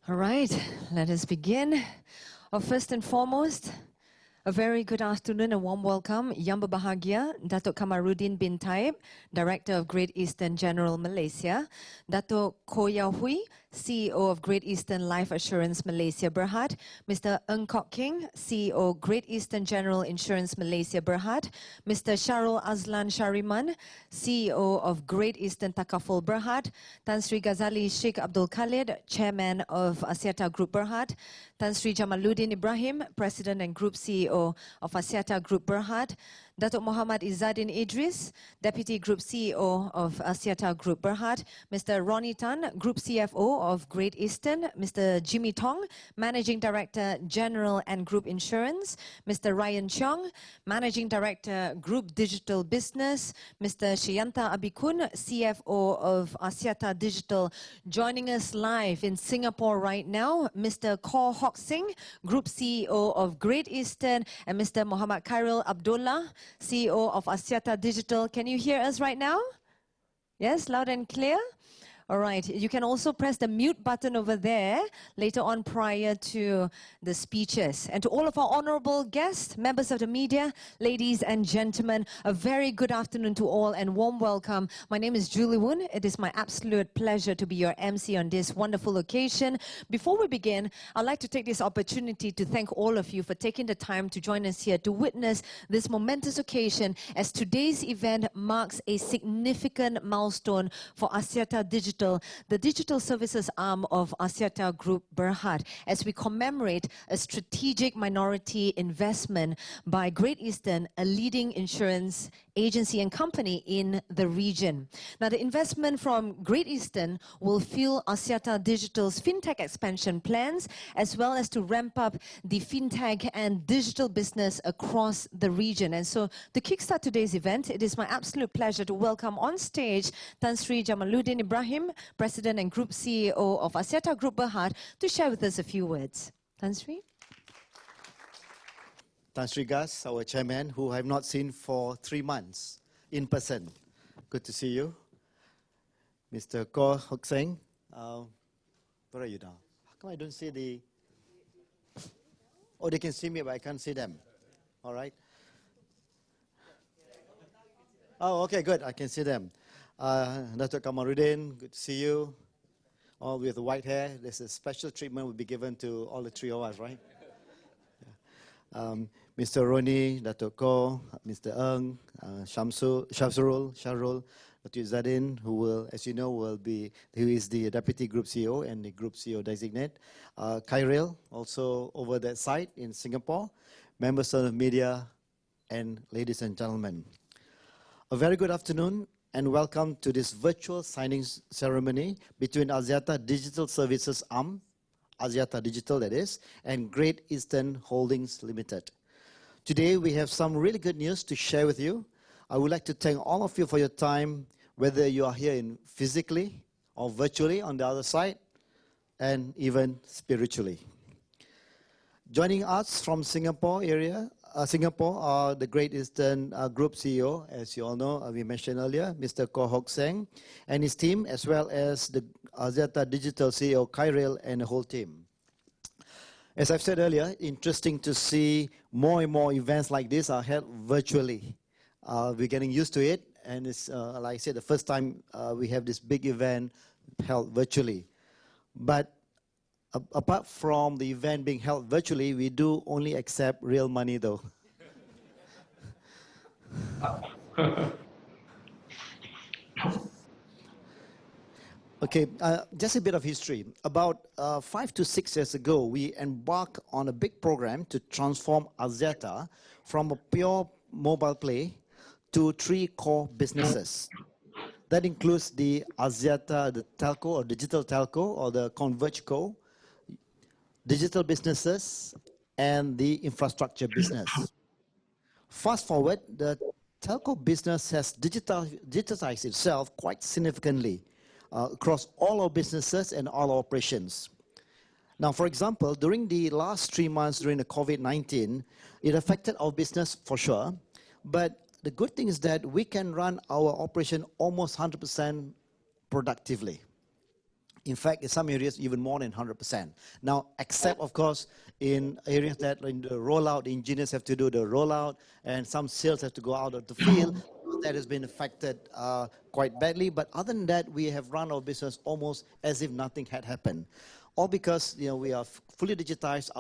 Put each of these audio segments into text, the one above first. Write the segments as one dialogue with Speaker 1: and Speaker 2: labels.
Speaker 1: All right, let us begin. First and foremost, a very good afternoon and warm welcome. Yang berbahagia, Datuk Kamarudin bin Taib, Director of Great Eastern General Malaysia, Datuk Koh Yao Hui, CEO of Great Eastern Life Assurance Malaysia Berhad, Mr. Ng Kok King, CEO Great Eastern General Insurance Malaysia Berhad, Mr. Sharul Azlan Shariman, CEO of Great Eastern Takaful Berhad, Tan Sri Ghazali Sheikh Abdul Khalid, Chairman of Axiata Group Berhad, Tan Sri Jamaluddin Ibrahim, President and Group CEO of Axiata Group Berhad, Datuk Muhammad Izzadin Idris, Deputy Group CEO of Axiata Group Berhad, Mr. Ronnie Tan, Group CFO of Great Eastern, Mr. Jimmy Tong, Managing Director General and Group Insurance, Mr. Ryan Cheong, Managing Director Group Digital Business, Mr. Shayanta Abikun, CFO of Axiata Digital, joining us live in Singapore right now, Mr. Koh Hock Singh, Group CEO of Great Eastern, and Mr. Muhammad Khairil Abdullah, CEO of Axiata Digital. Can you hear us right now? Yes, loud and clear? All right, you can also press the mute button over there later on prior to the speeches. And to all of our honorable guests, members of the media, ladies and gentlemen, a very good afternoon to all and warm welcome. My name is Julie Woon. It is my absolute pleasure to be your MC on this wonderful occasion. Before we begin, I'd like to take this opportunity to thank all of you for taking the time to join us here to witness this momentous occasion, as today's event marks a significant milestone for Axiata Digital, the digital services arm of Axiata Group Berhad, as we commemorate a strategic minority investment by Great Eastern, a leading insurance agency and company in the region. Now, the investment from Great Eastern will fuel Axiata Digital's fintech expansion plans, as well as to ramp up the fintech and digital business across the region. And so, to kickstart today's event, it is my absolute pleasure to welcome on stage Tan Sri Jamaluddin Ibrahim, President and Group CEO of Axiata Group Berhad, to share with us a few words. Tan Sri?
Speaker 2: Tan Sri Gas, our chairman, who I have not seen for 3 months in person. Good to see you. Mr. Koh Hock Singh, where are you now? How come I don't see the... Oh, they can see me, but I can't see them. All right. Oh, okay, good. I can see them. Datuk Kamarudin, good to see you. All with the white hair. There's a special treatment will be given to all the three of us, right? Mr. Roni, Datuk Koh, Mr. Ng, Sharul, Dr. Izzadin, who will, as you know, who is the Deputy Group CEO and the Group CEO designate. Khairil, also over that side in Singapore. Members of the media, and ladies and gentlemen. A very good afternoon and welcome to this virtual signing ceremony between Axiata Digital Services Arm, Axiata Digital that is, and Great Eastern Holdings Limited. Today we have some really good news to share with you. I would like to thank all of you for your time, whether you are here physically or virtually on the other side, and even spiritually. Joining us from Singapore are the Great Eastern Group CEO, as you all know, we mentioned earlier, Mr. Koh Hock Singh and his team, as well as the Axiata Digital CEO, Khairil, and the whole team. As I've said earlier, interesting to see more and more events like this are held virtually. We're getting used to it, and it's, like I said, the first time we have this big event held virtually. But apart from the event being held virtually, we do only accept real money though. Okay, just a bit of history. About 5 to 6 years ago, we embarked on a big program to transform Axiata from a pure mobile play to 3 core businesses. That includes the Axiata, the telco or digital telco or the converged co, digital businesses, and the infrastructure business. Fast forward, the telco business has digitized itself quite significantly across all our businesses and all our operations. Now, for example, during the last 3 months during the COVID-19, it affected our business for sure, but the good thing is that we can run our operation almost 100% productively. In fact, in some areas, even more than 100%. Now, except, of course, in areas that in the rollout, the engineers have to do the rollout, and some sales have to go out of the field. That has been affected quite badly. But other than that, we have run our business almost as if nothing had happened. All because we are fully digitized.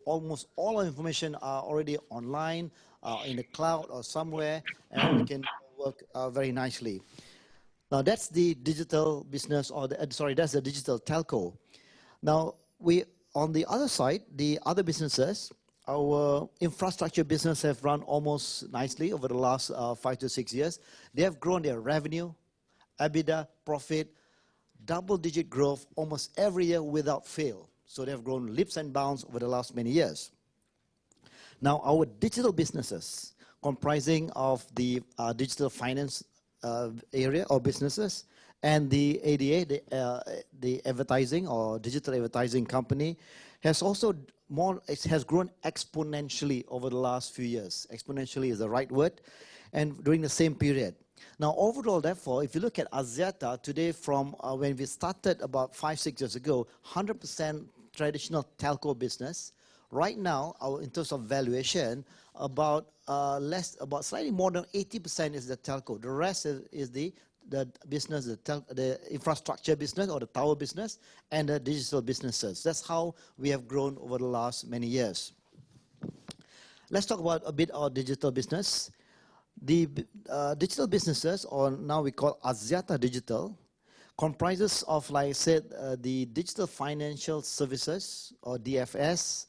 Speaker 2: Almost all our information are already online, in the cloud or somewhere, and we can work very nicely. Now that's the digital business, or that's the digital telco. Now on the other side, the other businesses, our infrastructure business have run almost nicely over the last 5 to 6 years. They have grown their revenue, EBITDA, profit, double-digit growth almost every year without fail. So they have grown leaps and bounds over the last many years. Now our digital businesses, comprising of the digital finance area or businesses, and the ADA, the advertising or digital advertising company, has also it has grown exponentially over the last few years. Exponentially is the right word, and during the same period. Now overall, therefore, if you look at Axiata today, from when we started about 5-6 years ago, 100% traditional telco business. Right now, in terms of valuation, about slightly more than 80% is the telco. The rest is the business, the infrastructure business or the tower business, and the digital businesses. That's how we have grown over the last many years. Let's talk about a bit our digital business. The digital businesses, or now we call Axiata Digital, comprises of, like I said, the digital financial services, or DFS,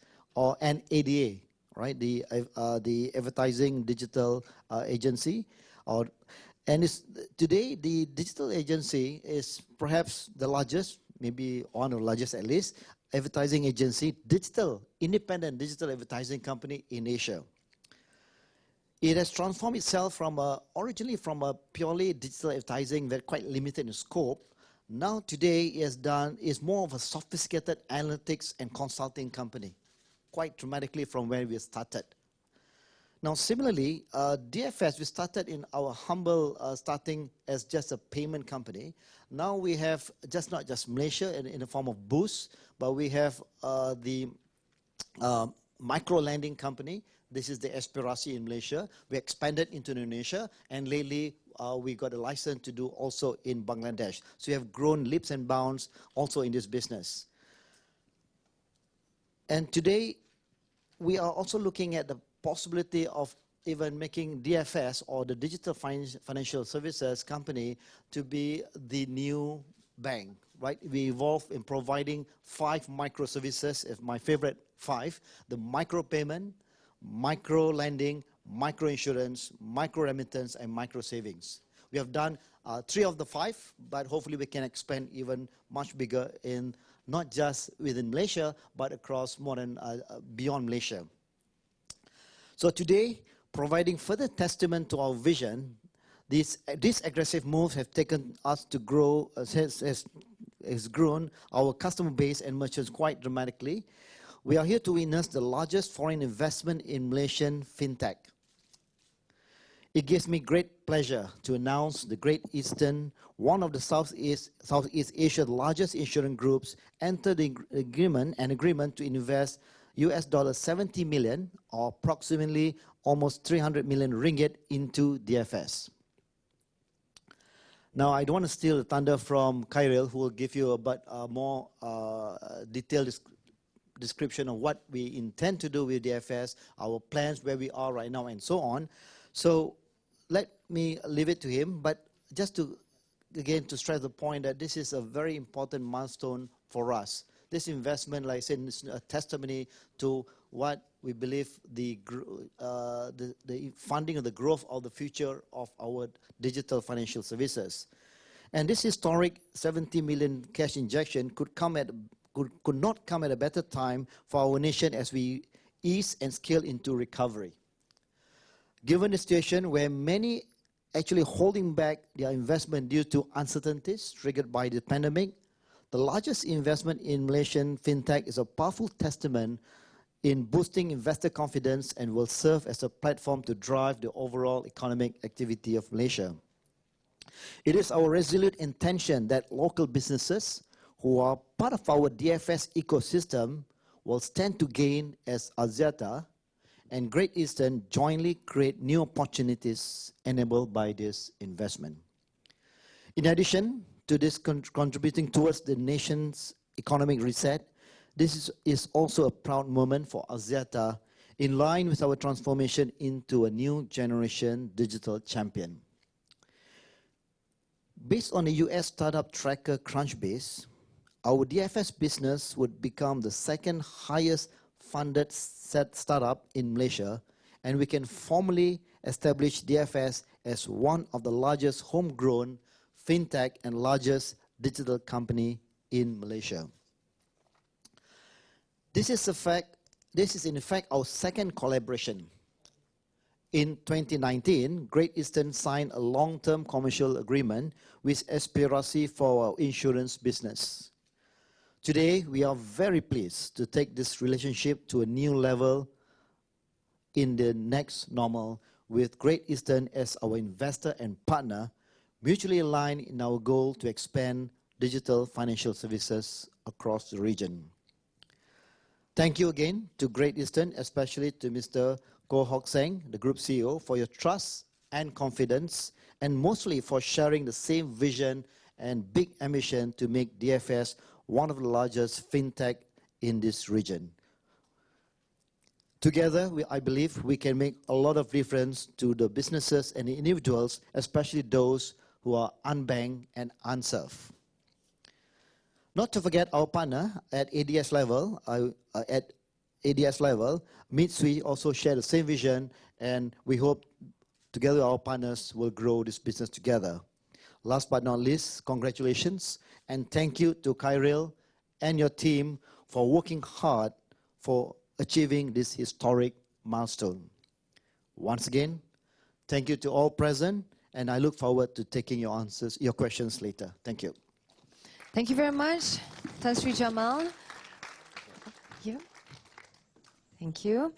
Speaker 2: and ADA, right? The advertising digital agency, today the digital agency is perhaps the largest, maybe one of the largest at least, advertising agency, independent digital advertising company in Asia. It has transformed itself from originally from a purely digital advertising, very quite limited in scope. Now today is more of a sophisticated analytics and consulting company, quite dramatically from where we started. Now similarly, DFS, we started in our humble starting as just a payment company. Now we have not just Malaysia in the form of Boost, but we have the micro lending company. This is the Aspirasi in Malaysia. We expanded into Indonesia, and lately we got a license to do also in Bangladesh. So we have grown leaps and bounds also in this business. And today, we are also looking at the possibility of even making DFS, or the Digital Financial Services Company, to be the new bank, right? We evolve in providing 5 microservices, my favorite 5, the micro payment, micro lending, micro insurance, micro remittance, and micro savings. We have done 3 of the 5, but hopefully we can expand even much bigger in not just within Malaysia, but across more than beyond Malaysia. So today, providing further testament to our vision, these aggressive moves have taken us to grow, has grown our customer base and merchants quite dramatically. We are here to witness the largest foreign investment in Malaysian fintech. It gives me great pleasure to announce the Great Eastern, one of the Southeast Asia's largest insurance groups, entered an agreement to invest $70 million, or approximately almost 300 million ringgit, into DFS. Now, I don't want to steal the thunder from Khairil, who will give you a bit more detailed description of what we intend to do with DFS, our plans, where we are right now, and so on. So let me leave it to him, but just to, again, to stress the point that this is a very important milestone for us. This investment, like I said, is a testimony to what we believe the funding of the growth of the future of our digital financial services. And this historic 70 million cash injection could not come at a better time for our nation as we ease and scale into recovery. Given the situation where many actually holding back their investment due to uncertainties triggered by the pandemic, the largest investment in Malaysian fintech is a powerful testament in boosting investor confidence and will serve as a platform to drive the overall economic activity of Malaysia. It is our resolute intention that local businesses who are part of our DFS ecosystem will stand to gain as Axiata and Great Eastern jointly create new opportunities enabled by this investment. In addition to this contributing towards the nation's economic reset, is also a proud moment for Axiata in line with our transformation into a new generation digital champion. Based on the US startup tracker Crunchbase, our DFS business would become the second highest funded startup in Malaysia, and we can formally establish DFS as one of the largest homegrown fintech and largest digital company in Malaysia. This is in fact our second collaboration. In 2019, Great Eastern signed a long-term commercial agreement with Aspirasi for our insurance business. Today, we are very pleased to take this relationship to a new level in the next normal with Great Eastern as our investor and partner, mutually aligned in our goal to expand digital financial services across the region. Thank you again to Great Eastern, especially to Mr. Koh Hock Seng, the Group CEO, for your trust and confidence, and mostly for sharing the same vision and big ambition to make DFS one of the largest fintech in this region. Together, I believe we can make a lot of difference to the businesses and the individuals, especially those who are unbanked and unserved. Not to forget our partner at ADS level, Mitsui also share the same vision, and we hope together our partners will grow this business together. Last but not least, congratulations and thank you to Khairil and your team for working hard for achieving this historic milestone. Once again, thank you to all present, and I look forward to taking your questions later. Thank you.
Speaker 1: Thank you very much, Tan Sri Jamal. Thank you. Thank you.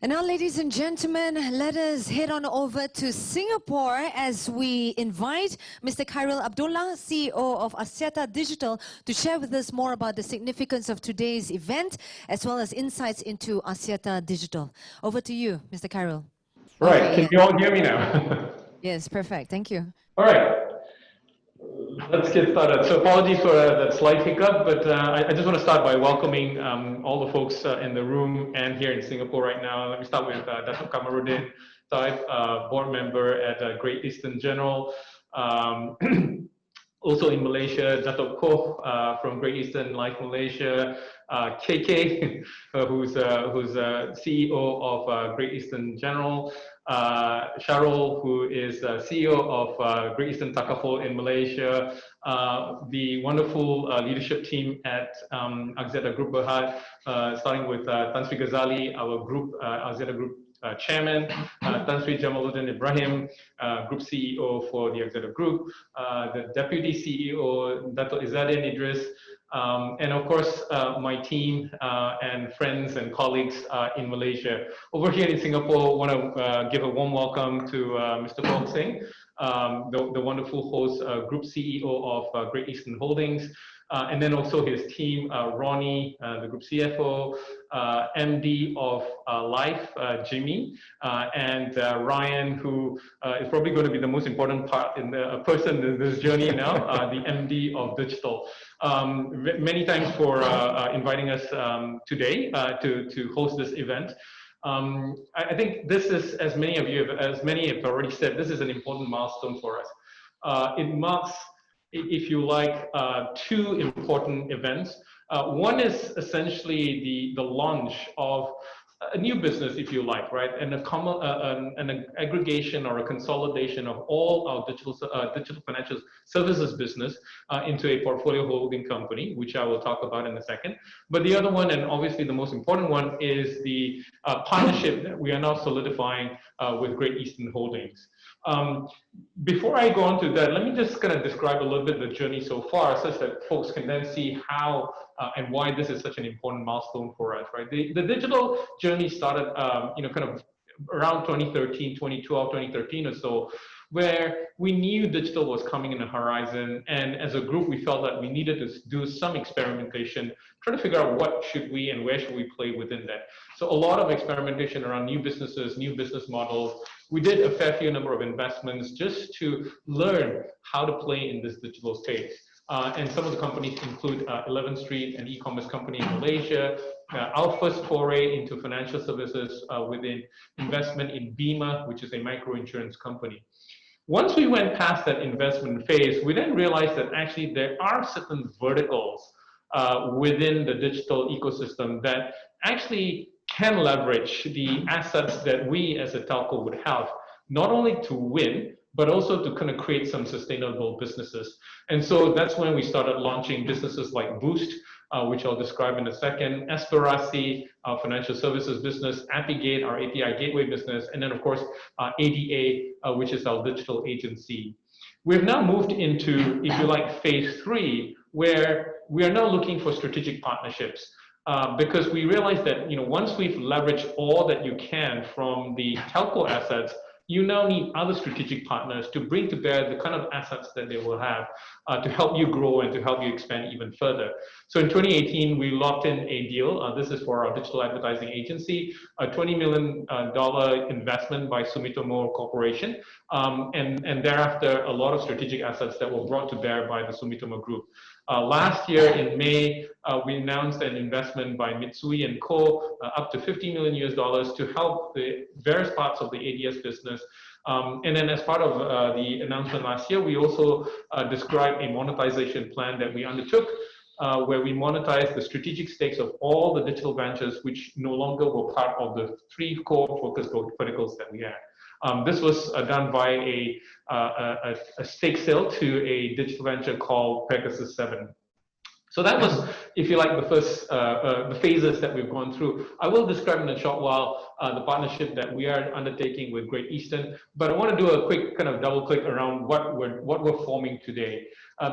Speaker 1: And now, ladies and gentlemen, let us head on over to Singapore as we invite Mr. Khairil Abdullah, CEO of Axiata Digital, to share with us more about the significance of today's event, as well as insights into Axiata Digital. Over to you, Mr. Khairil.
Speaker 3: All right, can you all hear me now?
Speaker 1: Yes, perfect. Thank you.
Speaker 3: All right. Let's get started. So apologies for that slight hiccup, but I just want to start by welcoming all the folks in the room and here in Singapore right now. Let me start with Datuk Kamarudin Taib, board member at Great Eastern General. Also in Malaysia, Datuk Koh from Great Eastern Life Malaysia, KK, who's CEO of Great Eastern General, Sharul, who is CEO of Great Eastern Takaful in Malaysia, the wonderful leadership team at Axiata Group Berhad, starting with Tan Sri Ghazali, our group, Axiata Group Chairman, Tan Sri Jamaluddin Ibrahim, Group CEO for the Axiata Group, the Deputy CEO, Dato' Izzadin Idris, and of course, my team and friends and colleagues in Malaysia. Over here in Singapore, I want to give a warm welcome to Mr. Koh Seng, the wonderful host, Group CEO of Great Eastern Holdings, and then also his team, Ronnie, the Group CFO, MD of Life, Jimmy, and Ryan, who is probably going to be the most important person in this journey now, the MD of Digital. Many thanks for inviting us today to host this event. I think this is, as many have already said, this is an important milestone for us. It marks, if you like, two important events. One is essentially the launch of a new business, if you like, right? And an aggregation or a consolidation of all our digital financial services business into a portfolio holding company, which I will talk about in a second. But the other one, and obviously the most important one, is the partnership that we are now solidifying with Great Eastern Holdings. Before I go on to that, let me just kind of describe a little bit the journey so far, such that folks can then see how and why this is such an important milestone for us, right? The digital journey started, kind of around 2013, 2012, 2013 or so, where we knew digital was coming in the horizon. And as a group, we felt that we needed to do some experimentation, try to figure out what should we and where should we play within that. So a lot of experimentation around new businesses, new business models. We did a fair few number of investments just to learn how to play in this digital space. And some of the companies include 11th Street, an e-commerce company in Malaysia, our first foray into financial services within investment in Bima, which is a micro-insurance company. Once we went past that investment phase, we then realized that actually there are certain verticals within the digital ecosystem that actually can leverage the assets that we as a telco would have, not only to win, but also to kind of create some sustainable businesses. And so that's when we started launching businesses like Boost, which I'll describe in a second, Aspirasi, our financial services business, Appigate, our API gateway business, and then of course, ADA, which is our digital agency. We've now moved into, if you like, phase 3, where we are now looking for strategic partnerships. Because we realize that once we've leveraged all that you can from the telco assets, you now need other strategic partners to bring to bear the kind of assets that they will have to help you grow and to help you expand even further. So in 2018, we locked in a deal. This is for our digital advertising agency, a $20 million investment by Sumitomo Corporation. And thereafter, a lot of strategic assets that were brought to bear by the Sumitomo Group. Last year in May, we announced an investment by Mitsui & Co. Up to $50 million to help the various parts of the ADS business. And then as part of the announcement last year, we also described a monetization plan that we undertook, where we monetize the strategic stakes of all the digital ventures which no longer were part of the 3 core focus verticals that we had. This was done by a stake sale to a digital venture called Pegasus 7. So that was, if you like, the first the phases that we've gone through. I will describe in a short while the partnership that we are undertaking with Great Eastern, but I want to do a quick kind of double click around what we're forming today.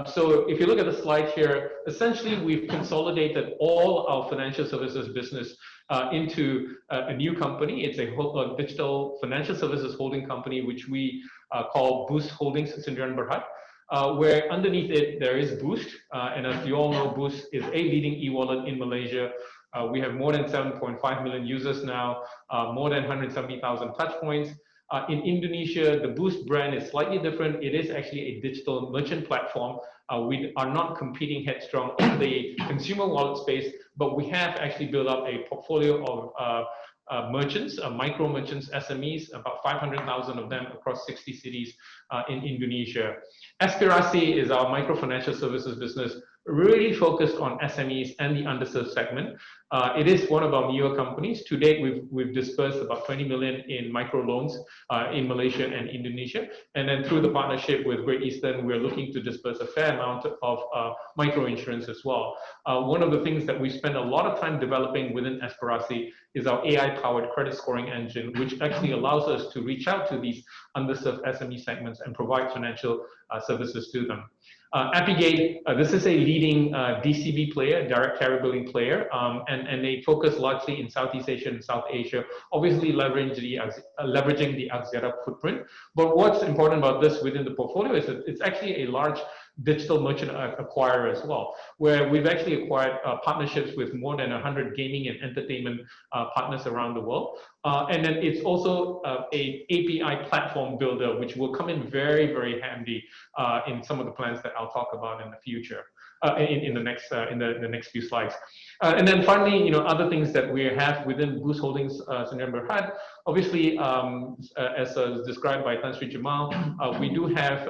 Speaker 3: So if you look at the slide here, essentially we've consolidated all our financial services business into a new company. It's a digital financial services holding company, which we call Boost Holdings Sdn Bhd. Where underneath it there is Boost, and as you all know, Boost is a leading e-wallet in Malaysia. We have more than 7.5 million users now, more than 170,000 touch points. In Indonesia, the Boost brand is slightly different. It is actually a digital merchant platform. We are not competing headstrong in the consumer wallet space, but we have actually built up a portfolio of merchants, micro merchants, SMEs, about 500,000 of them across 60 cities in Indonesia. Aspirasi is our micro financial services business, really focused on SMEs and the underserved segment. It is one of our newer companies. To date, we've disbursed about 20 million in micro loans in Malaysia and Indonesia. And then through the partnership with Great Eastern, we're looking to disburse a fair amount of micro insurance as well. One of the things that we spend a lot of time developing within Aspirasi is our AI-powered credit scoring engine, which actually allows us to reach out to these underserved SME segments and provide financial services to them. Appigate, this is a leading DCB player, direct carrier billing player, and they focus largely in Southeast Asia and South Asia, obviously leveraging the Axiata footprint. But what's important about this within the portfolio is that it's actually a large digital merchant acquirer as well, where we've actually acquired partnerships with more than 100 gaming and entertainment partners around the world. And then it's also a API platform builder, which will come in very, very handy in some of the plans that I'll talk about in the future, in the next few slides. And then finally, other things that we have within Boost Holdings Sdn Bhd. Obviously, as described by Tan Sri Jamal, we do have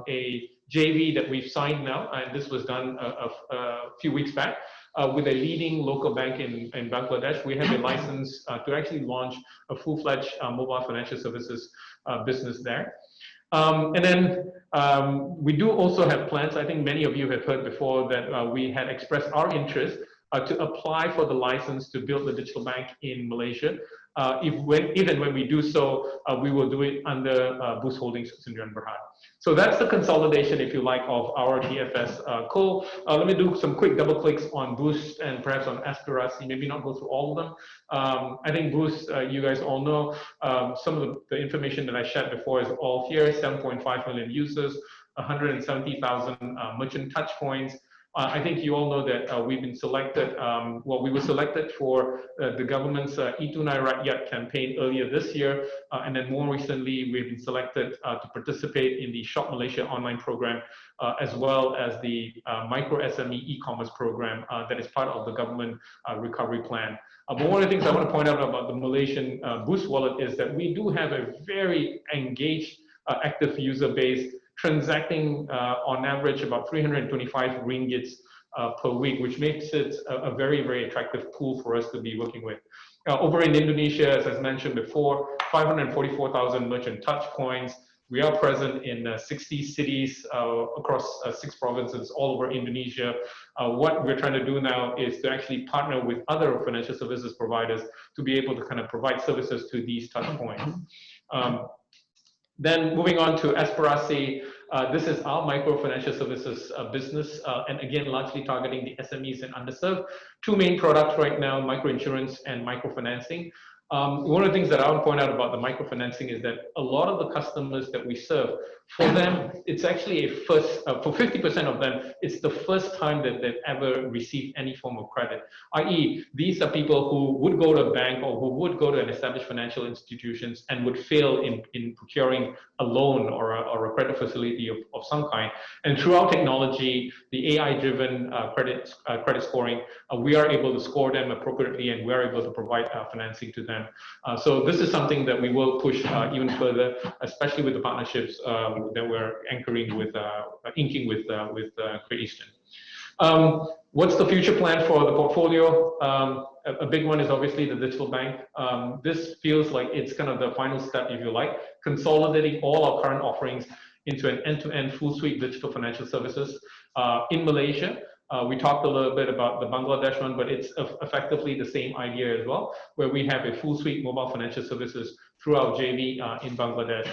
Speaker 3: a JV that we've signed now, and this was done a few weeks back with a leading local bank in Bangladesh. We have a license to actually launch a full-fledged mobile financial services business there. And then we do also have plans. I think many of you have heard before that we had expressed our interest to apply for the license to build the digital bank in Malaysia. Even when we do so, we will do it under Boost Holdings Sdn Bhd. So that's the consolidation, if you like, of our DFS co. Let me do some quick double clicks on Boost and perhaps on Aspirasi, maybe not go through all of them. I think Boost, you guys all know, some of the information that I shared before is all here, 7.5 million users, 170,000 merchant touch points. I think you all know that we've been selected, we were selected for the government's Itunai Rakyat campaign earlier this year, and then more recently we've been selected to participate in the Shop Malaysia online program, as well as the micro SME e-commerce program that is part of the government recovery plan. But one of the things I want to point out about the Malaysian Boost wallet is that we do have a very engaged, active user base, transacting on average about 325 ringgits per week, which makes it a very, very attractive pool for us to be working with. Over in Indonesia, as I mentioned before, 544,000 merchant touch points. We are present in 60 cities across 6 provinces all over Indonesia. What we're trying to do now is to actually partner with other financial services providers to be able to kind of provide services to these touch points. Then moving on to Aspirasi, this is our micro financial services business, and again, largely targeting the SMEs and underserved. 2 main products right now, microinsurance and microfinancing. One of the things that I want to point out about the microfinancing is that a lot of the customers that we serve, for them, it's actually a first, for 50% of them, it's the first time that they've ever received any form of credit, i.e. these are people who would go to a bank or who would go to an established financial institutions and would fail in procuring a loan or a credit facility of some kind. And through our technology, the AI-driven credit scoring, we are able to score them appropriately, and we're able to provide financing to them. So this is something that we will push even further, especially with the partnerships that we're anchoring with, inking with Great Eastern. What's the future plan for the portfolio? A big one is obviously the digital bank. This feels like it's kind of the final step, if you like, consolidating all our current offerings into an end-to-end full suite digital financial services. In Malaysia, we talked a little bit about the Bangladesh one, but it's effectively the same idea as well, where we have a full suite mobile financial services through our JV in Bangladesh.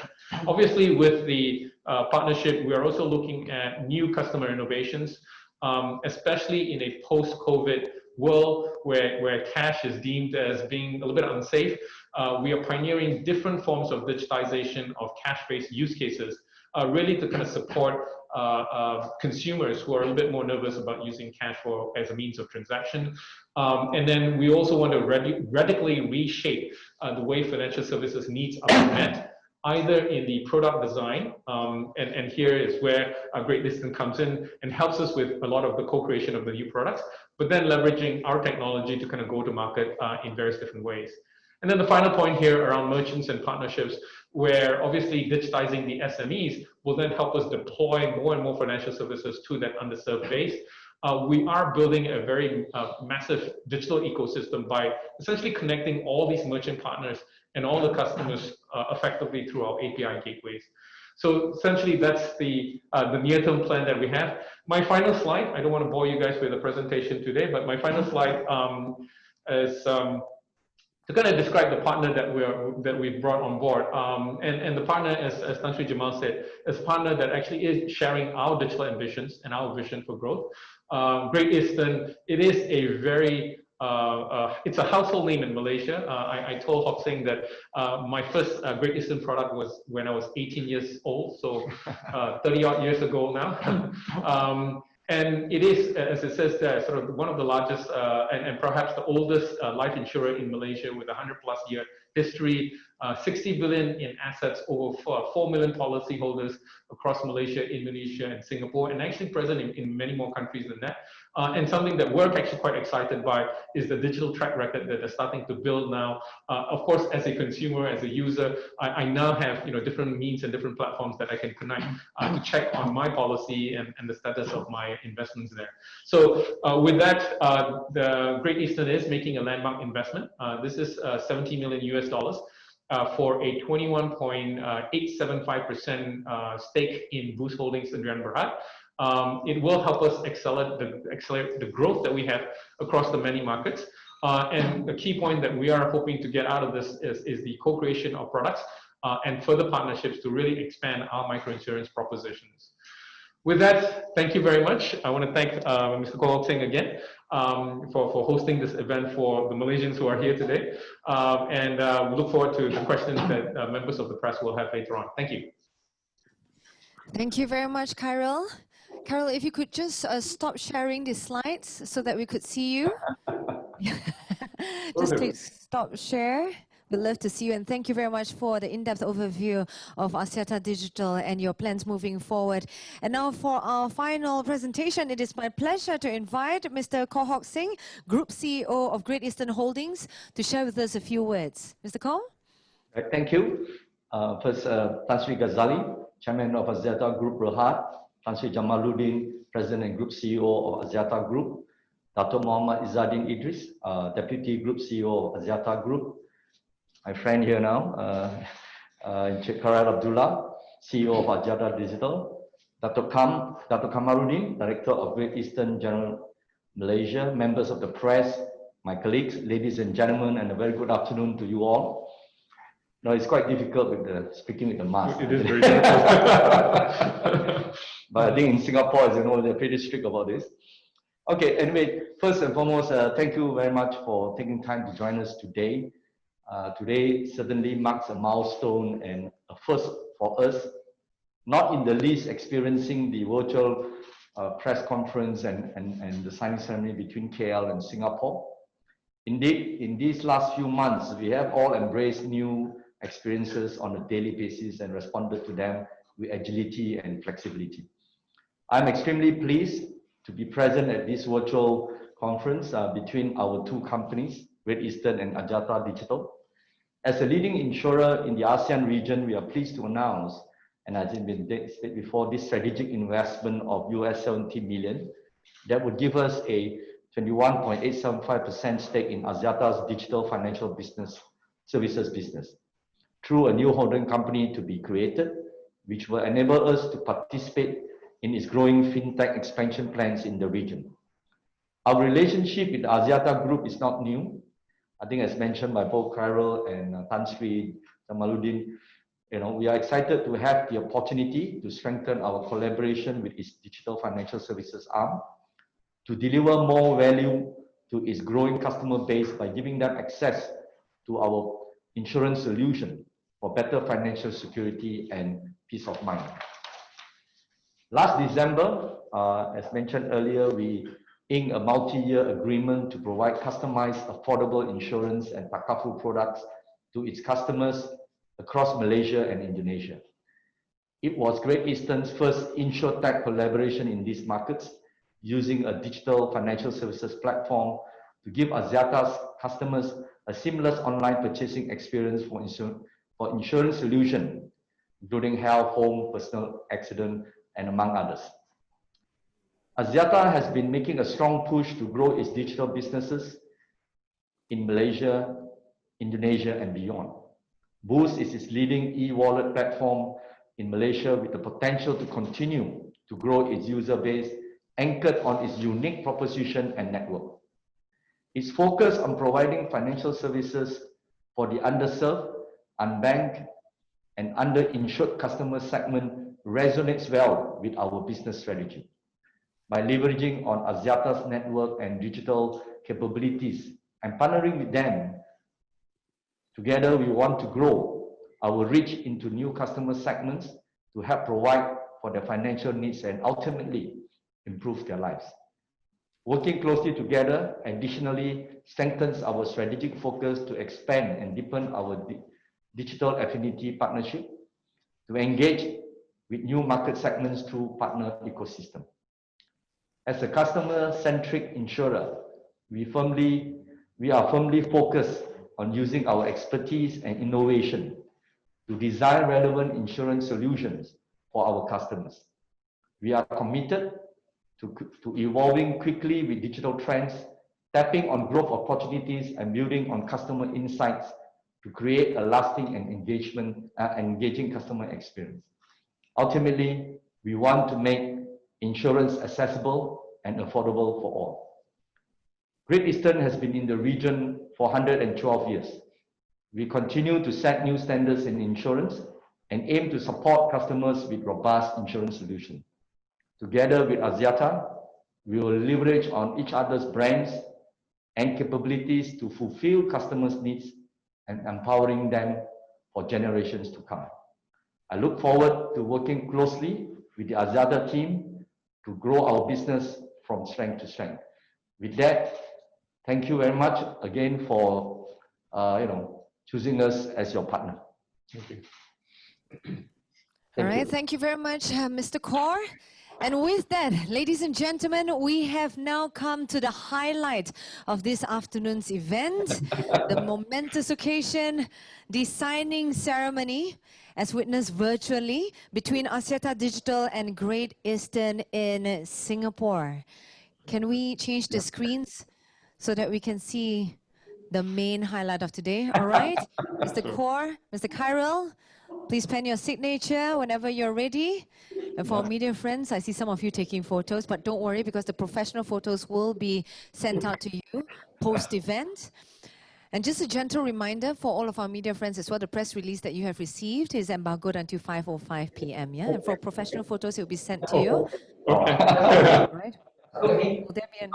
Speaker 3: Obviously, with the partnership, we are also looking at new customer innovations, especially in a post-COVID world where cash is deemed as being a little bit unsafe. We are pioneering different forms of digitization of cash-based use cases, really to kind of support consumers who are a little bit more nervous about using cash as a means of transaction. And then we also want to radically reshape the way financial services needs are met, either in the product design, and here is where Great Eastern comes in and helps us with a lot of the co-creation of the new products, but then leveraging our technology to kind of go to market in various different ways. And then the final point here around merchants and partnerships, where obviously digitizing the SMEs will then help us deploy more and more financial services to that underserved base. We are building a very massive digital ecosystem by essentially connecting all these merchant partners and all the customers effectively through our API gateways. So essentially, that's the near-term plan that we have. My final slide, I don't want to bore you guys with the presentation today, but my final slide is to kind of describe the partner that we've brought on board. And the partner, as Tan Sri Jamal said, is a partner that actually is sharing our digital ambitions and our vision for growth. Great Eastern, it is a very it's a household name in Malaysia. I told Hock Seng that my first Great Eastern product was when I was 18 years old, so 30-odd years ago now. And it is, as it says there, sort of one of the largest and perhaps the oldest life insurer in Malaysia with a 100-plus year history, 60 billion in assets, over 4 million policyholders across Malaysia, Indonesia, and Singapore, and actually present in many more countries than that. And something that we're actually quite excited by is the digital track record that they're starting to build now. Of course, as a consumer, as a user, I now have different means and different platforms that I can connect to check on my policy and the status of my investments there. So with that, the Great Eastern is making a landmark investment. This is $70 million US for a 21.875% stake in Boost Holdings Sdn Bhd. It will help us accelerate the growth that we have across the many markets. And the key point that we are hoping to get out of this is the co-creation of products and further partnerships to really expand our microinsurance propositions. With that, thank you very much. I want to thank Mr. Koh Singh again for hosting this event for the Malaysians who are here today. And we look forward to the questions that members of the press will have later on. Thank you.
Speaker 1: Thank you very much, Kyril. Kyril, if you could just stop sharing the slides so that we could see you. Just click stop share. We'd love to see you, and thank you very much for the in-depth overview of Axiata Digital and your plans moving forward. And now for our final presentation, it is my pleasure to invite Mr. Koh Singh, Group CEO of Great Eastern Holdings, to share with us a few words. Mr. Koh?
Speaker 4: Right, thank you. First, Tan Sri Ghazali, Chairman of Axiata Group Berhad, Tan Sri Jamaluddin, President and Group CEO of Axiata Group, Dato' Muhammad Izzadin Idris, Deputy Group CEO of Axiata Group, my friend here now, Karel Abdullah, CEO of Axiata Digital, Dato' Kamarudin, Director of Great Eastern General Malaysia, members of the press, my colleagues, ladies and gentlemen, and a very good afternoon to you all. No, it's quite difficult with the speaking with the mask.
Speaker 3: It is very difficult.
Speaker 4: But I think in Singapore, as you know, they're pretty strict about this. Okay, anyway, first and foremost, thank you very much for taking time to join us today. Today certainly marks a milestone and a first for us, not in the least experiencing the virtual press conference and the signing ceremony between KL and Singapore. Indeed, in these last few months, we have all embraced new experiences on a daily basis and responded to them with agility and flexibility. I'm extremely pleased to be present at this virtual conference between our two companies, Great Eastern and Axiata Digital. As a leading insurer in the ASEAN region, we are pleased to announce, and as has been stated before, this strategic investment of $70 million that would give us a 21.875% stake in Axiata's digital financial services business through a new holding company to be created, which will enable us to participate in its growing fintech expansion plans in the region. Our relationship with the Axiata Group is not new. I think as mentioned by both Kyril and Tan Sri Jamaluddin, we are excited to have the opportunity to strengthen our collaboration with its digital financial services arm, to deliver more value to its growing customer base by giving them access to our insurance solution for better financial security and peace of mind. Last December, as mentioned earlier, we inked a multi-year agreement to provide customized, affordable insurance and takaful products to its customers across Malaysia and Indonesia. It was Great Eastern's first InsurTech collaboration in these markets, using a digital financial services platform to give Axiata's customers a seamless online purchasing experience for insurance solutions, including health, home, personal accident, and among others. Axiata has been making a strong push to grow its digital businesses in Malaysia, Indonesia, and beyond. Boost is its leading e-wallet platform in Malaysia with the potential to continue to grow its user base anchored on its unique proposition and network. Its focus on providing financial services for the underserved, unbanked, and underinsured customer segment resonates well with our business strategy. By leveraging on Axiata's network and digital capabilities and partnering with them, together we want to grow our reach into new customer segments to help provide for their financial needs and ultimately improve their lives. Working closely together additionally strengthens our strategic focus to expand and deepen our digital affinity partnership, to engage with new market segments through partner ecosystem. As a customer-centric insurer, we are firmly focused on using our expertise and innovation to design relevant insurance solutions for our customers. We are committed to evolving quickly with digital trends, tapping on growth opportunities and building on customer insights to create a lasting and engaging customer experience. Ultimately, we want to make insurance accessible and affordable for all. Great Eastern has been in the region for 112 years. We continue to set new standards in insurance and aim to support customers with robust insurance solutions. Together with Axiata, we will leverage on each other's brands and capabilities to fulfill customers' needs and empowering them for generations to come. I look forward to working closely with the Axiata team to grow our business from strength to strength. With that, thank you very much again for choosing us as your partner.
Speaker 3: Thank you.
Speaker 1: All right, thank you very much, Mr. Kaur. And with that, ladies and gentlemen, we have now come to the highlight of this afternoon's event, the momentous occasion, the signing ceremony, as witnessed virtually between Axiata Digital and Great Eastern in Singapore. Can we change the screens so that we can see the main highlight of today? All right, Mr. Kaur, Mr. Khairil, please pen your signature whenever you're ready. And for media friends, I see some of you taking photos, but don't worry because the professional photos will be sent out to you post-event. And just a gentle reminder for all of our media friends as well, the press release that you have received is embargoed until 5:05 p.m. Yeah, and for professional photos, it will be sent to you.
Speaker 3: Okay.
Speaker 1: Right? Will there be an...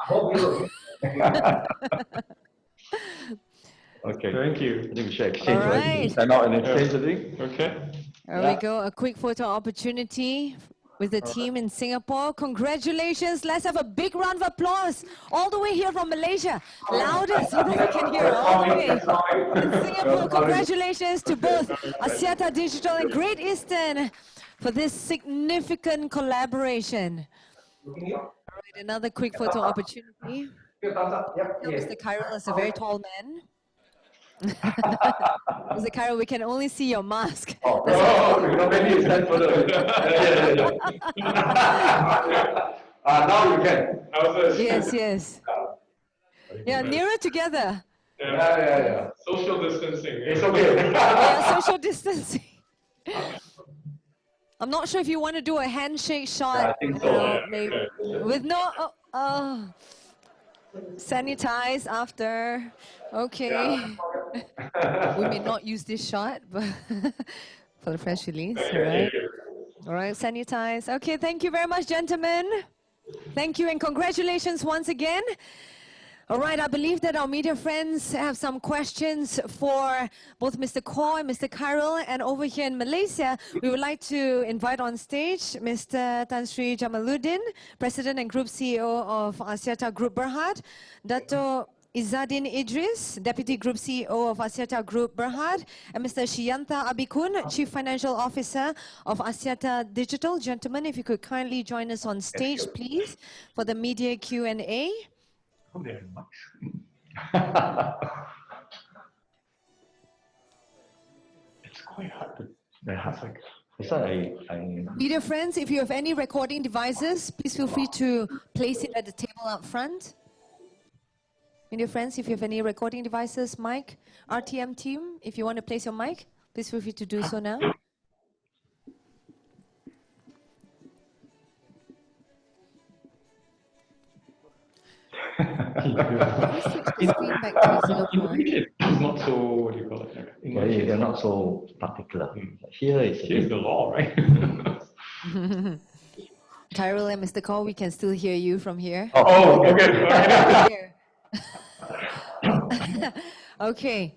Speaker 4: Okay.
Speaker 3: Thank you.
Speaker 4: I think we should exchange,
Speaker 1: All right.
Speaker 4: Stand out and exchange, I think.
Speaker 3: Okay.
Speaker 1: There we go, a quick photo opportunity with the team in Singapore. Congratulations. Let's have a big round of applause all the way here from Malaysia. Louder so that we can hear all the way in Singapore. Congratulations to both Axiata Digital and Great Eastern for this significant collaboration. All right, another quick photo opportunity. Mr. Khairil is a very tall man. Mr. Khairil, we can only see your mask.
Speaker 4: Maybe it's time for the... now you can.
Speaker 1: Yes, yes. Yeah, nearer together.
Speaker 3: Yeah. Social distancing.
Speaker 4: It's okay.
Speaker 1: Yeah, social distancing. I'm not sure if you want to do a handshake shot.
Speaker 4: Yeah, I think so.
Speaker 1: Maybe, with no... sanitize after. Okay. We may not use this shot, but for the press release, all right? All right, sanitize. Okay, thank you very much, gentlemen. Thank you and congratulations once again. All right, I believe that our media friends have some questions for both Mr. Kaur and Mr. Khairil. And over here in Malaysia, we would like to invite on stage Mr. Tan Sri Jamaluddin, President and Group CEO of Axiata Group Berhad, Dato' Izzadin Idris, Deputy Group CEO of Axiata Group Berhad, and Mr. Shiyanta Abikun, Chief Financial Officer of Axiata Digital. Gentlemen, if you could kindly join us on stage, please, for the media Q&A.
Speaker 4: Oh, very much. It's quite hard to... That's why
Speaker 1: Media friends, if you have any recording devices, please feel free to place it at the table up front. Media friends, if you have any recording devices, mic, RTM team, if you want to place your mic, please feel free to do so now. Can we switch the screen back to Singapore?
Speaker 3: It's not so, what do you call it?
Speaker 4: Yeah, they're not so particular. Here's
Speaker 3: the law, right?
Speaker 1: Khairil and Mr. Kaur, we can still hear you from here.
Speaker 3: Oh, okay.
Speaker 1: Okay.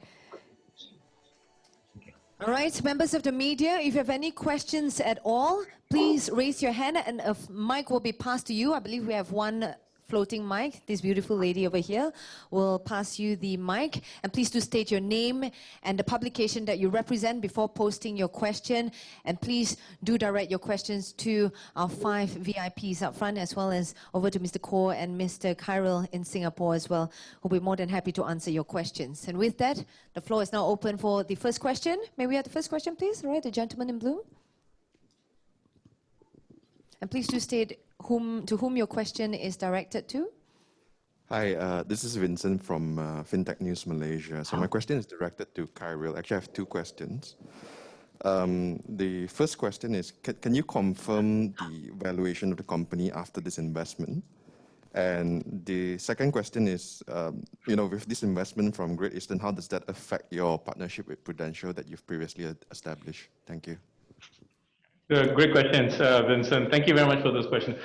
Speaker 1: All right, members of the media, if you have any questions at all, please raise your hand and a mic will be passed to you. I believe we have one floating mic. This beautiful lady over here will pass you the mic. And please do state your name and the publication that you represent before posting your question. And please do direct your questions to our 5 VIPs up front, as well as over to Mr. Kaur and Mr. Khairil in Singapore as well, who'll be more than happy to answer your questions. And with that, the floor is now open for the first question. May we have the first question, please? All right, the gentleman in blue. And please do state to whom your question is directed to.
Speaker 5: Hi, this is Vincent from FinTech News Malaysia. So my question is directed to Khairil. Actually, I have 2 questions. The first question is, can you confirm the valuation of the company after this investment? And the second question is, you know, with this investment from Great Eastern, how does that affect your partnership with Prudential that you've previously established? Thank you.
Speaker 3: Great questions, Vincent. Thank you very much for those questions.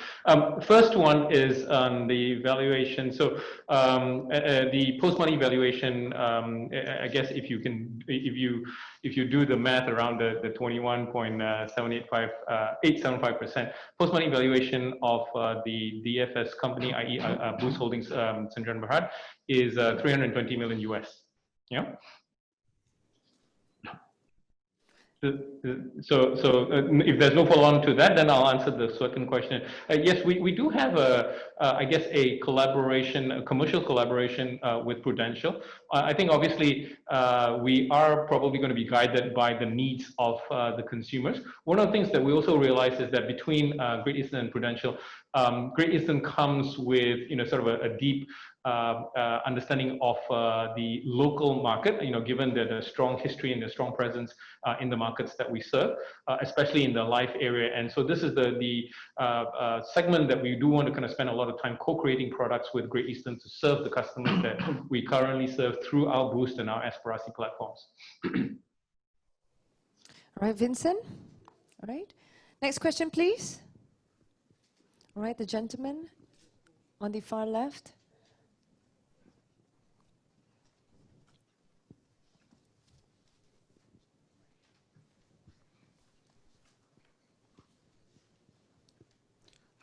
Speaker 3: First one is on the valuation. So the post-money valuation, I guess if you can, if you do the math around the 21.875% post-money valuation of the DFS company, i.e. Boost Holdings Sdn Bhd, is 320 million US. Yeah. If there's no follow-on to that, then I'll answer the second question. Yes, we do have I guess a collaboration, a commercial collaboration with Prudential. I think obviously we are probably going to be guided by the needs of the consumers. One of the things that we also realize is that between Great Eastern and Prudential, Great Eastern comes with, you know, sort of a deep understanding of the local market, you know, given the strong history and the strong presence in the markets that we serve, especially in the life area. And so this is the segment that we do want to kind of spend a lot of time co-creating products with Great Eastern to serve the customers that we currently serve through our Boost and our Aspirasi platforms.
Speaker 1: All right, Vincent. All right. Next question, please. All right, the gentleman on the far left.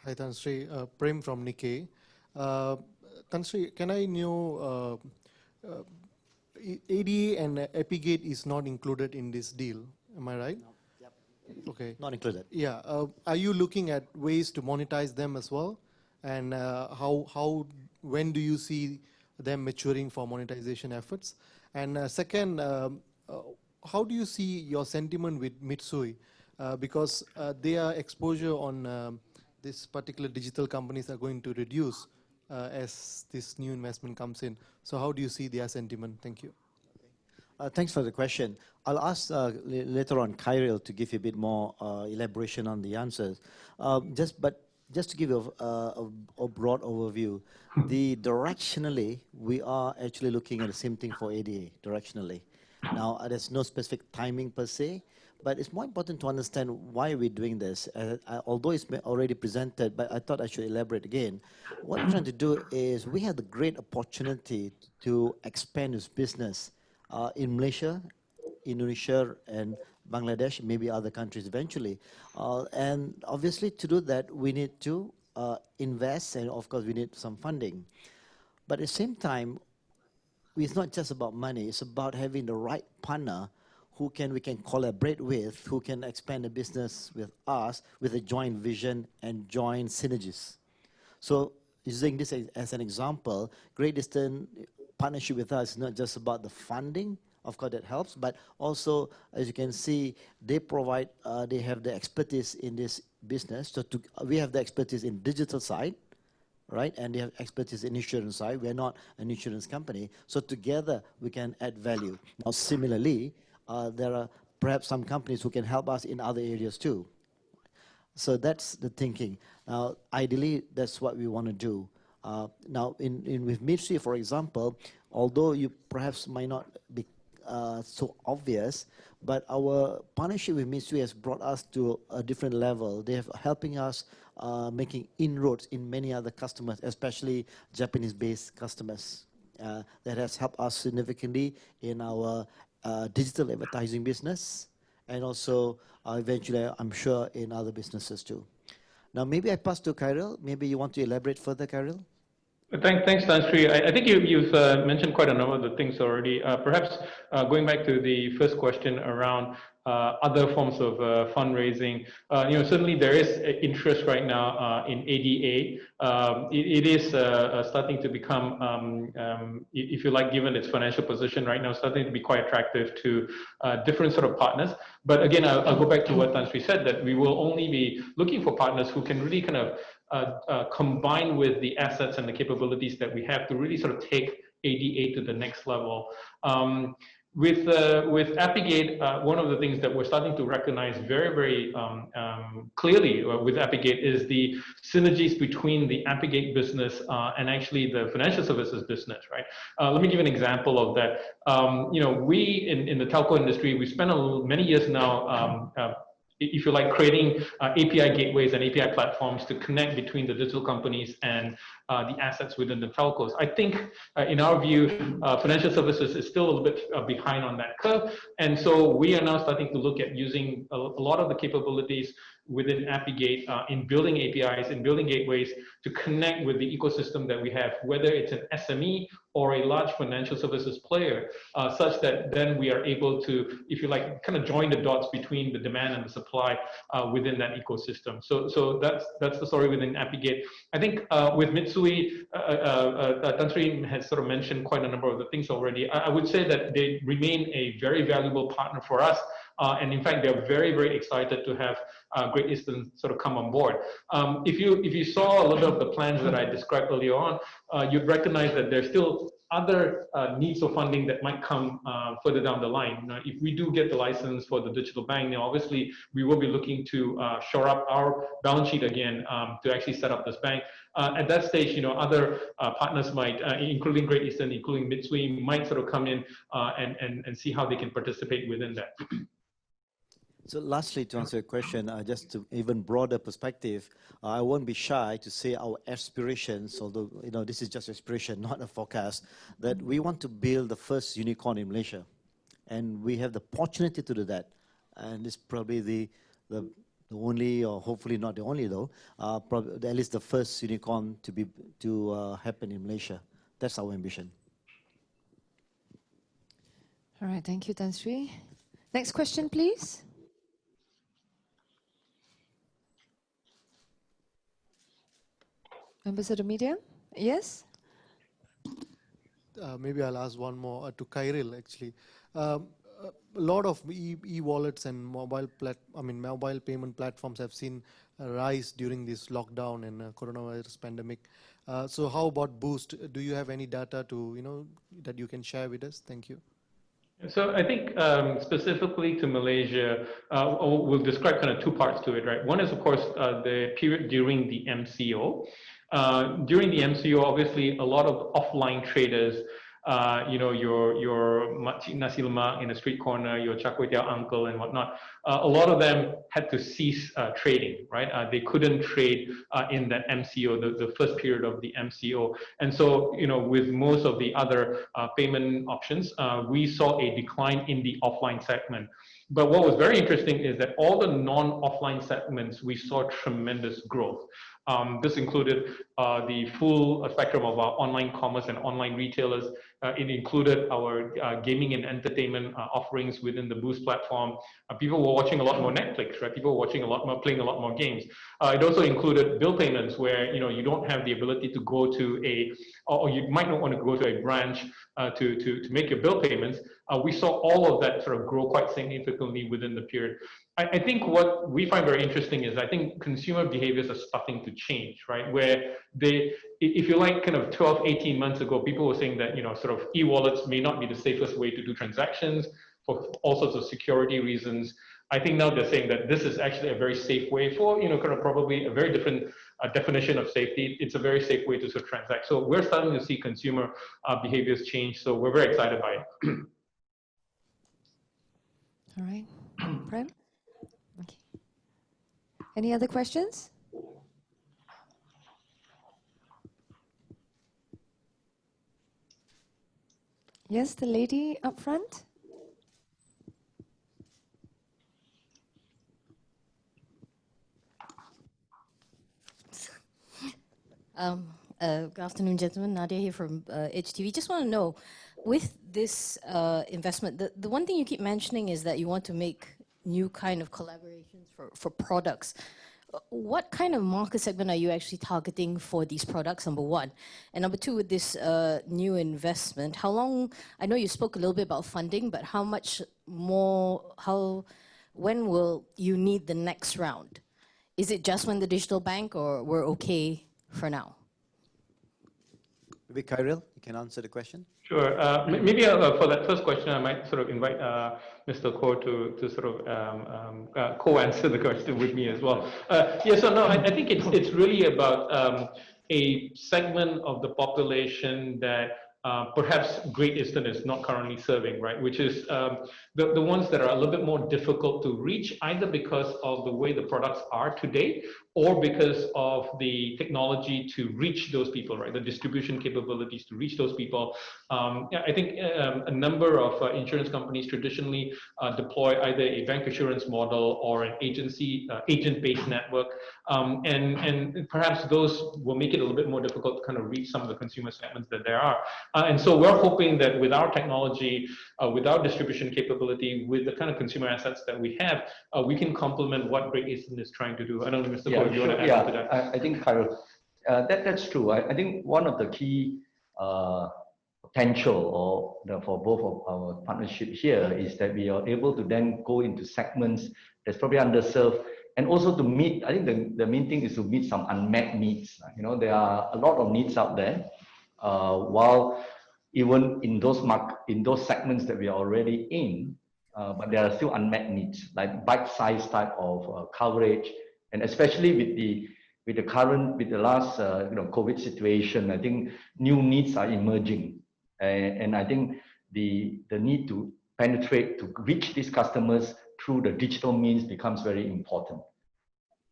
Speaker 6: Hi, Tan Sri. Prem from Nikkei. Tan Sri, can I know ADA and Epigate is not included in this deal? Am I right?
Speaker 2: No. Yep.
Speaker 6: Okay.
Speaker 2: Not included.
Speaker 6: Yeah. Are you looking at ways to monetize them as well? And when do you see them maturing for monetization efforts? And second, how do you see your sentiment with Mitsui? Because their exposure on this particular digital companies are going to reduce as this new investment comes in. So how do you see their sentiment? Thank you.
Speaker 2: Thanks for the question. I'll ask later on Khairil to give you a bit more elaboration on the answers. Just to give you a broad overview, directionally, we are actually looking at the same thing for ADA, directionally. Now, there's no specific timing per se, but it's more important to understand why we're doing this. Although it's been already presented, but I thought I should elaborate again. What we're trying to do is we have the great opportunity to expand this business in Malaysia, Indonesia, and Bangladesh, maybe other countries eventually. And obviously, to do that, we need to invest, and of course, we need some funding. But at the same time, it's not just about money. It's about having the right partner who we can collaborate with, who can expand the business with us with a joint vision and joint synergies. So using this as an example, Great Eastern partnership with us is not just about the funding, of course that helps, but also, as you can see, they provide, they have the expertise in this business. So we have the expertise in digital side, right? And they have expertise in insurance side. We're not an insurance company. So together we can add value. Now similarly, there are perhaps some companies who can help us in other areas too. So that's the thinking. Now, ideally, that's what we want to do. Now, with Mitsui, for example, although you perhaps might not be so obvious, but our partnership with Mitsui has brought us to a different level. They are helping us making inroads in many other customers, especially Japanese-based customers. That has helped us significantly in our digital advertising business, and also eventually, I'm sure, in other businesses too. Now, maybe I pass to Khairil. Maybe you want to elaborate further, Khairil?
Speaker 3: Thanks, Tan Sri. I think you've mentioned quite a number of the things already. Perhaps going back to the first question around other forms of fundraising, certainly there is interest right now in ADA. It is starting to become, if you like, given its financial position right now, starting to be quite attractive to different sort of partners. But again, I'll go back to what Tan Sri said, that we will only be looking for partners who can really kind of combine with the assets and the capabilities that we have to really sort of take ADA to the next level. with Appigate, one of the things that we're starting to recognize very, very clearly with Appigate is the synergies between the Appigate business and actually the financial services business, right? Let me give an example of that. We in the telco industry, we spent many years now if you like, creating API gateways and API platforms to connect between the digital companies and the assets within the telcos. I think, in our view, financial services is still a little bit behind on that curve. And so we are now starting to look at using a lot of the capabilities within Appigate in building APIs, in building gateways to connect with the ecosystem that we have, whether it's an SME or a large financial services player, such that then we are able to, if you like, kind of join the dots between the demand and the supply within that ecosystem. So that's the story within Appigate. I think with Mitsui, Tan Sri has sort of mentioned quite a number of the things already. I would say that they remain a very valuable partner for us. And in fact, they're very, very excited to have Great Eastern sort of come on board. If you saw a little bit of the plans that I described earlier on, you'd recognize that there's still other needs of funding that might come further down the line. Now, if we do get the license for the digital bank, now obviously we will be looking to shore up our balance sheet again to actually set up this bank. At that stage, other partners might, including Great Eastern, including Mitsui, might sort of come in and see how they can participate within that.
Speaker 2: So lastly, to answer your question, just to even broader perspective, I won't be shy to say our aspirations, although this is just aspiration, not a forecast, that we want to build the first unicorn in Malaysia, and we have the opportunity to do that. And it's probably the only, or hopefully not the only though, probably at least the first unicorn to happen in Malaysia. That's our ambition.
Speaker 1: All right, thank you, Tan Sri. Next question, please. Members of the media? Yes?
Speaker 6: Maybe I'll ask one more to Khairil, actually. A lot of e-wallets and mobile payment platforms have seen a rise during this lockdown and coronavirus pandemic. So how about Boost? Do you have any data to that you can share with us? Thank you.
Speaker 3: So I think specifically to Malaysia, we'll describe kind of two parts to it, right? One is, of course, the period during the MCO. During the MCO, obviously, a lot of offline traders, your makcik nasi lemak in the street corner, your char kway teow uncle and whatnot, a lot of them had to cease trading, right? They couldn't trade in that MCO, the first period of the MCO. And so, with most of the other payment options, we saw a decline in the offline segment. But what was very interesting is that all the non-offline segments, we saw tremendous growth. This included the full spectrum of our online commerce and online retailers. It included our gaming and entertainment offerings within the Boost platform. People were watching a lot more Netflix, right? People were watching a lot more, playing a lot more games. It also included bill payments where you don't have the ability to go to or you might not want to go to a branch to make your bill payments. We saw all of that sort of grow quite significantly within the period. I think what we find very interesting is I think consumer behaviors are starting to change, right? Where if you like, kind of 12, 18 months ago, people were saying that, sort of e-wallets may not be the safest way to do transactions for all sorts of security reasons. I think now they're saying that this is actually a very safe way for, kind of probably a very different definition of safety. It's a very safe way to sort of transact. So we're starting to see consumer behaviors change. So we're very excited by it.
Speaker 1: All right. Prem? Okay. Any other questions? Yes, the lady up front.
Speaker 7: Good afternoon, gentlemen. Nadia here from HTV. Just want to know, with this investment, the one thing you keep mentioning is that you want to make new kind of collaborations for products. What kind of market segment are you actually targeting for these products, number one? And number two, with this new investment, how long, I know you spoke a little bit about funding, but how much more, when will you need the next round? Is it just when the digital bank, or we're okay for now?
Speaker 2: Maybe Kyril, you can answer the question.
Speaker 3: Sure. Maybe for that first question, I might sort of invite Mr. Koh to sort of co-answer the question with me as well. Yeah, so no, I think it's really about a segment of the population that perhaps Great Eastern is not currently serving, right? Which is the ones that are a little bit more difficult to reach, either because of the way the products are today, or because of the technology to reach those people, right? The distribution capabilities to reach those people. Yeah, I think a number of insurance companies traditionally deploy either a bank assurance model or an agent-based network, and perhaps those will make it a little bit more difficult to kind of reach some of the consumer segments that there are. And so we're hoping that with our technology, with our distribution capability, with the kind of consumer assets that we have, we can complement what Great Eastern is trying to do. I don't know, Mr. Koh, if you want to add on to that.
Speaker 4: I think, Khairul, that's true. I think one of the key potential for both of our partnership here is that we are able to then go into segments that's probably underserved, and also to meet, I think the main thing is to meet some unmet needs. You know, there are a lot of needs out there, while even in those segments that we are already in, but there are still unmet needs, like bite-sized type of coverage, and especially with the last COVID situation, I think new needs are emerging, and I think the need to penetrate, to reach these customers through the digital means becomes very important.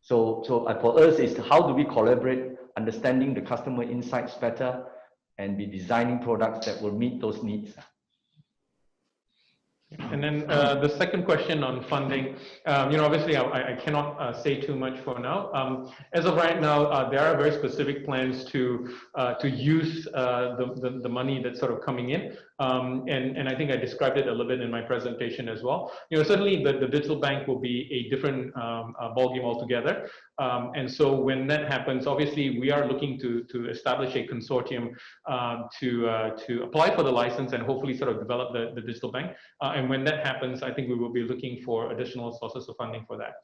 Speaker 4: So for us, is how do we collaborate, understanding the customer insights better, and be designing products that will meet those needs.
Speaker 3: And then the second question on funding, obviously I cannot say too much for now. As of right now, there are very specific plans to use the money that's sort of coming in, and I think I described it a little bit in my presentation as well. Certainly the digital bank will be a different ballgame altogether, and so when that happens, obviously we are looking to establish a consortium to apply for the license and hopefully sort of develop the digital bank. And when that happens, I think we will be looking for additional sources of funding for that.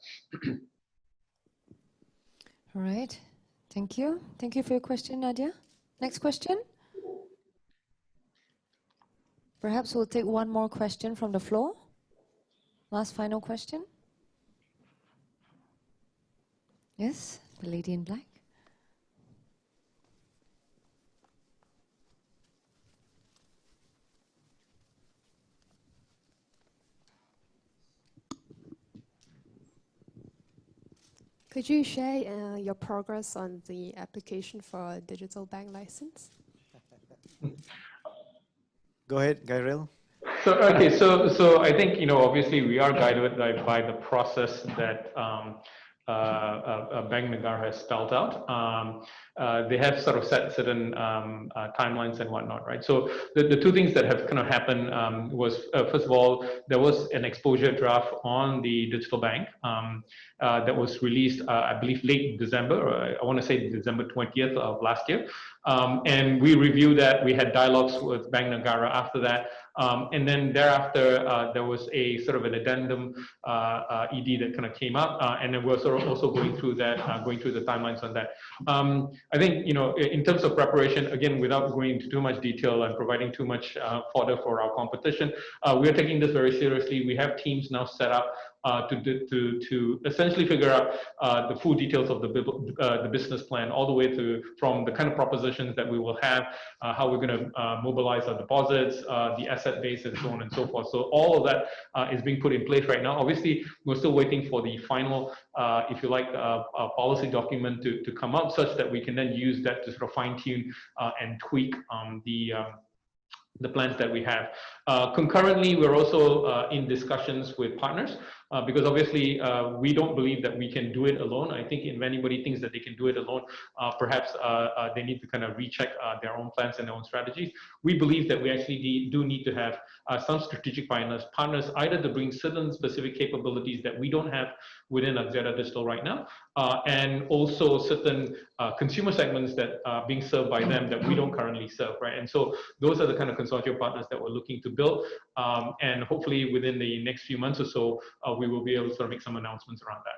Speaker 1: All right. Thank you. Thank you for your question, Nadia. Next question. Perhaps we'll take one more question from the floor. Last final question. Yes, the lady in black.
Speaker 8: Could you share your progress on the application for a digital bank license?
Speaker 2: Go ahead, Gairil.
Speaker 3: So I think obviously we are guided by the process that Bank Negara has spelled out. They have sort of set certain timelines and whatnot, right? So the two things that have kind of happened was, first of all, there was an exposure draft on the digital bank that was released, I believe, late December, or I want to say December 20th of last year. And we reviewed that. We had dialogues with Bank Negara after that. And then thereafter, there was a sort of an addendum ED that kind of came up, and then we're sort of also going through that, going through the timelines on that. I think, in terms of preparation, again, without going into too much detail and providing too much fodder for our competition, we are taking this very seriously. We have teams now set up to essentially figure out the full details of the business plan, all the way to from the kind of propositions that we will have, how we're going to mobilize our deposits, the asset base, and so on and so forth. So all of that is being put in place right now. Obviously, we're still waiting for the final, if you like, policy document to come out, such that we can then use that to sort of fine tune and tweak the plans that we have. Concurrently, we're also in discussions with partners, because obviously we don't believe that we can do it alone. I think if anybody thinks that they can do it alone, perhaps they need to kind of recheck their own plans and their own strategies. We believe that we actually do need to have some strategic partners, either to bring certain specific capabilities that we don't have within Axiata Digital right now, and also certain consumer segments that are being served by them that we don't currently serve, right? And so those are the kind of consortium partners that we're looking to build, and hopefully within the next few months or so, we will be able to sort of make some announcements around that.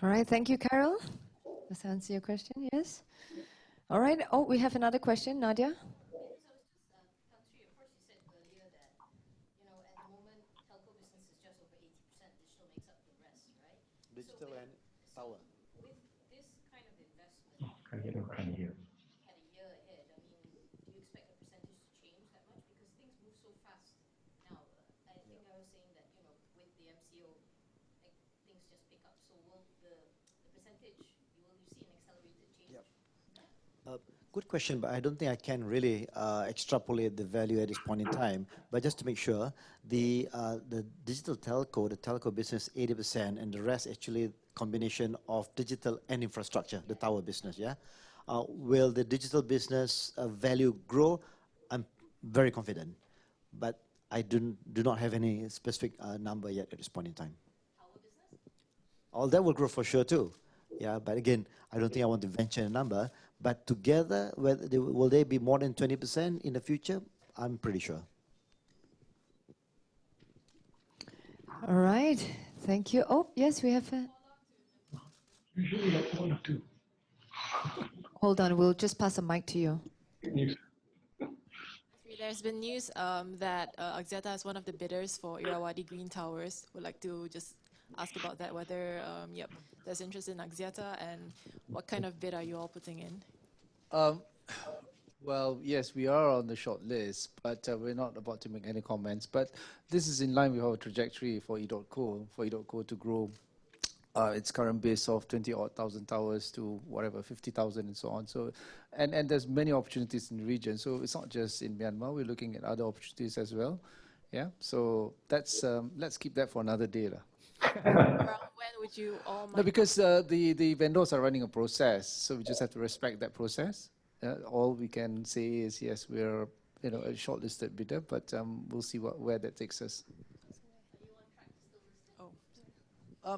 Speaker 1: All right, thank you, Carol. Does that answer your question? Yes. All right. Oh, we have another question, Nadia.
Speaker 2: Digital and tower.
Speaker 4: Can't hear.
Speaker 2: Good question, but I don't think I can really extrapolate the value at this point in time. But just to make sure, the digital telco, the telco business, 80%, and the rest actually combination of digital and infrastructure, the tower business. Yeah, will the digital business value grow? I'm very confident, but I do not have any specific number yet at this point in time. All that will grow for sure too. Yeah, but again, I don't think I want to venture a number. But together, will they be more than 20% in the future? I'm pretty sure.
Speaker 1: All right. Thank you. Oh, yes, we have a...
Speaker 3: Usually like one or two.
Speaker 1: Hold on, we'll just pass the mic to you.
Speaker 9: There's been news that Axiata is one of the bidders for Irrawaddy Green Towers. Would like to just ask about that, whether there's interest in Axiata, and what kind of bid are you all putting in?
Speaker 10: Well, yes, we are on the short list, but we're not about to make any comments. But this is in line with our trajectory for edotco, to grow its current base of 20-odd thousand towers to whatever, 50,000 and so on. So, and there's many opportunities in the region. So it's not just in Myanmar. We're looking at other opportunities as well. Yeah. So that's let's keep that for another day, lah.
Speaker 9: Around when would you all?
Speaker 10: No, because the vendors are running a process, so we just have to respect that process. All we can say is yes, we're a shortlisted bidder, but we'll see where that takes us.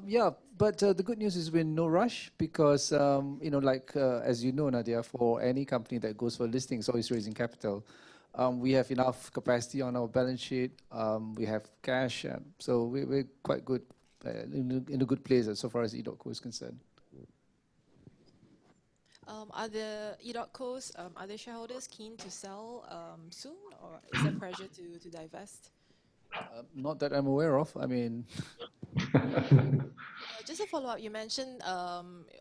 Speaker 10: Yeah, but the good news is we're in no rush because, as you know, Nadia, for any company that goes for listing, it's always raising capital. We have enough capacity on our balance sheet. We have cash, so we're quite good, in a good place so far as edotco is concerned.
Speaker 9: Are the edotcos, are the shareholders keen to sell soon, or is there pressure to divest?
Speaker 10: Not that I'm aware of. I mean...
Speaker 9: Just a follow-up, you mentioned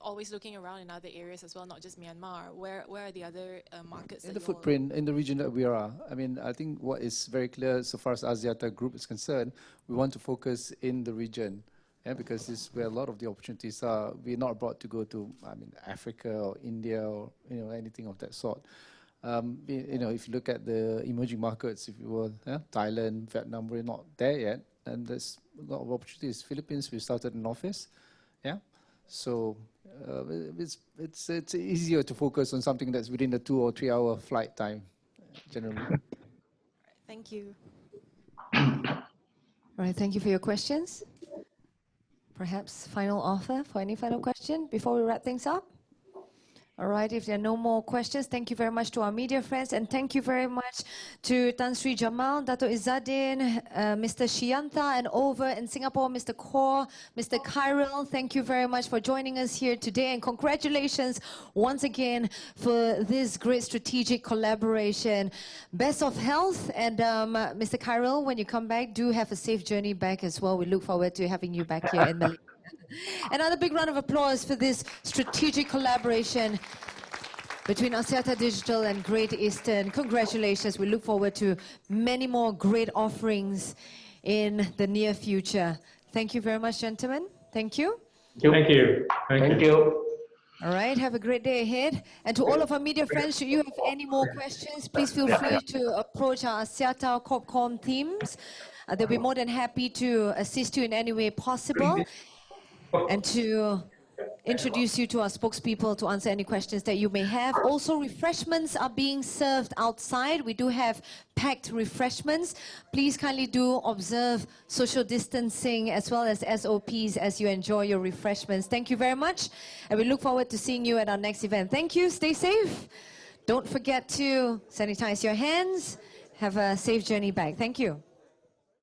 Speaker 9: always looking around in other areas as well, not just Myanmar. Where are the other markets?
Speaker 10: In the footprint, in the region that we are. I mean, I think what is very clear so far as Axiata Group is concerned, we want to focus in the region, because this is where a lot of the opportunities are. We're not about to go to, Africa or India or anything of that sort. If you look at the emerging markets, if you will, Thailand, Vietnam, we're not there yet, and there's a lot of opportunities. Philippines, we started an office, so it's easier to focus on something that's within the 2 or 3 hour flight time, generally.
Speaker 9: Thank you.
Speaker 1: All right, thank you for your questions. Perhaps final offer for any final question before we wrap things up? All right, if there are no more questions, thank you very much to our media friends, and thank you very much to Tan Sri Jamal, Dato' Izzadin, Mr. Shianta, and over in Singapore, Mr. Kaur, Mr. Khairil. Thank you very much for joining us here today, and congratulations once again for this great strategic collaboration. Best of health, and Mr. Khairil, when you come back, do have a safe journey back as well. We look forward to having you back here in Malaysia. Another big round of applause for this strategic collaboration between Axiata Digital and Great Eastern. Congratulations. We look forward to many more great offerings in the near future. Thank you very much, gentlemen. Thank you.
Speaker 3: Thank you.
Speaker 4: Thank you.
Speaker 1: All right, have a great day ahead. And to all of our media friends, should you have any more questions, please feel free to approach our Axiata Corpcom teams. They'll be more than happy to assist you in any way possible, and to introduce you to our spokespeople to answer any questions that you may have. Also, refreshments are being served outside. We do have packed refreshments. Please kindly do observe social distancing as well as SOPs as you enjoy your refreshments. Thank you very much, and we look forward to seeing you at our next event. Thank you. Stay safe. Don't forget to sanitize your hands. Have a safe journey back. Thank you.